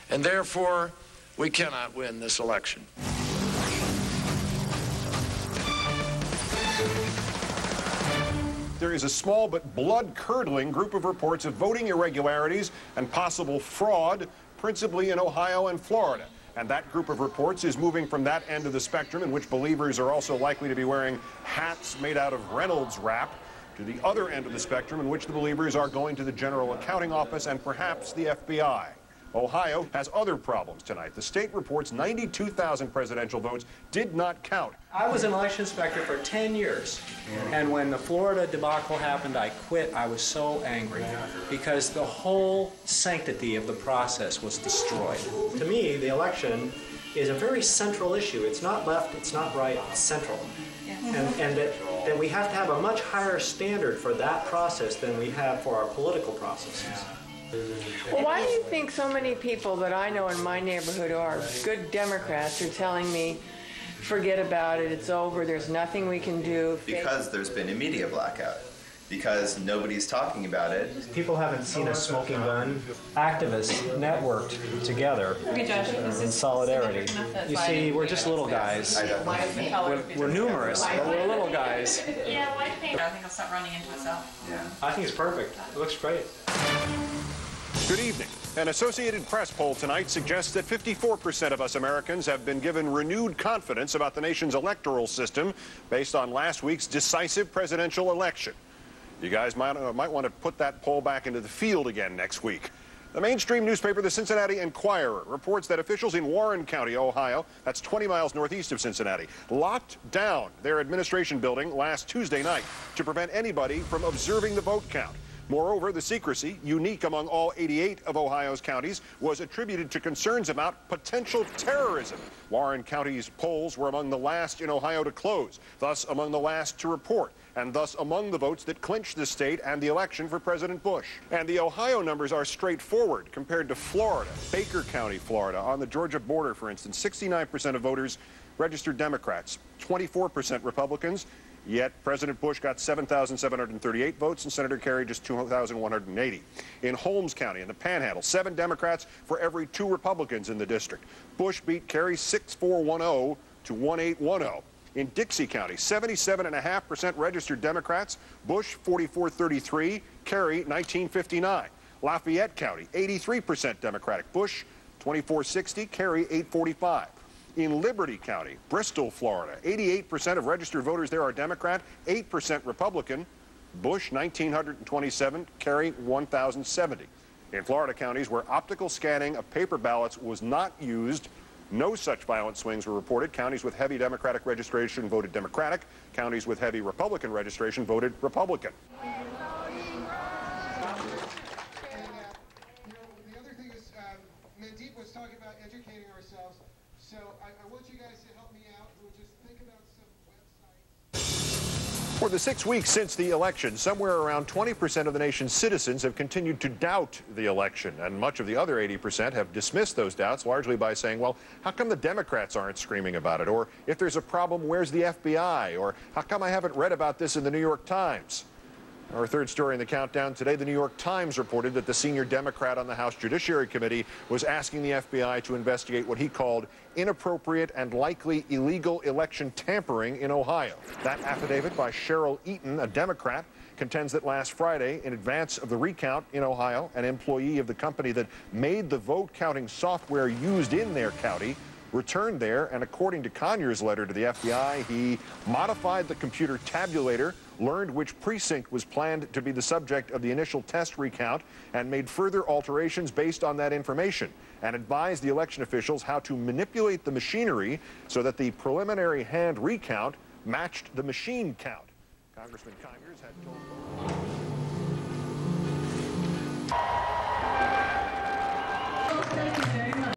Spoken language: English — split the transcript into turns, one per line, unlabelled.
And therefore, we cannot win this election.
There is a small but blood-curdling group of reports of voting irregularities and possible fraud, principally in Ohio and Florida. And that group of reports is moving from that end of the spectrum, in which believers are also likely to be wearing hats made out of Reynolds wrap, to the other end of the spectrum, in which the believers are going to the General Accounting Office and perhaps the FBI. Ohio has other problems tonight. The state reports 92,000 presidential votes did not count.
I was an election inspector for 10 years, and when the Florida debacle happened, I quit. I was so angry because the whole sanctity of the process was destroyed. To me, the election is a very central issue. It's not left, it's not right, it's central. And that we have to have a much higher standard for that process than we have for our political processes.
Well, why do you think so many people that I know in my neighborhood who are good Democrats are telling me, forget about it, it's over, there's nothing we can do?
Because there's been a media blackout. Because nobody's talking about it.
People haven't seen a smoking gun. Activists networked together in solidarity. You see, we're just little guys. We're numerous, but we're little guys.
Yeah, white paper. I think I'll start running into itself.
Yeah. I think it's perfect. It looks great.
Good evening. An Associated Press poll tonight suggests that 54% of us Americans have been given renewed confidence about the nation's electoral system based on last week's decisive presidential election. You guys might want to put that poll back into the field again next week. The mainstream newspaper, the Cincinnati Enquirer, reports that officials in Warren County, Ohio, that's 20 miles northeast of Cincinnati, locked down their administration building last Tuesday night to prevent anybody from observing the vote count. Moreover, the secrecy, unique among all 88 of Ohio's counties, was attributed to concerns about potential terrorism. Warren County's polls were among the last in Ohio to close, thus among the last to report, and thus among the votes that clinched the state and the election for President Bush. And the Ohio numbers are straightforward compared to Florida. Baker County, Florida, on the Georgia border, for instance, 69% of voters registered Democrats, 24% Republicans. Yet President Bush got 7,738 votes and Senator Kerry just 2,180. In Holmes County, in the Panhandle, 7 Democrats for every 2 Republicans in the district. Bush beat Kerry 6,410 to 1,810. In Dixie County, 77.5% registered Democrats, Bush 4,433, Kerry 1959. Lafayette County, 83% Democratic, Bush 2,460, Kerry 845. In Liberty County, Bristol, Florida, 88% of registered voters there are Democrat, 8% Republican, Bush 1,927, Kerry 1,070. In Florida counties where optical scanning of paper ballots was not used, no such violent swings were reported. Counties with heavy Democratic registration voted Democratic. Counties with heavy Republican registration voted Republican.
The other thing is, Mandeep was talking about educating ourselves. So I want you guys to help me out. We'll just think about some websites.
For the 6 weeks since the election, somewhere around 20% of the nation's citizens have continued to doubt the election. And much of the other 80% have dismissed those doubts, largely by saying, well, how come the Democrats aren't screaming about it? Or if there's a problem, where's the FBI? Or how come I haven't read about this in the New York Times? Our third story in the countdown today, the New York Times reported that the senior Democrat on the House Judiciary Committee was asking the FBI to investigate what he called inappropriate and likely illegal election tampering in Ohio. That affidavit by Cheryl Eaton, a Democrat, contends that last Friday, in advance of the recount in Ohio, an employee of the company that made the vote counting software used in their county returned there, and according to Conyers' letter to the FBI, he modified the computer tabulator, learned which precinct was planned to be the subject of the initial test recount, and made further alterations based on that information, and advised the election officials how to manipulate the machinery so that the preliminary hand recount matched the machine count. Congressman Conyers had told...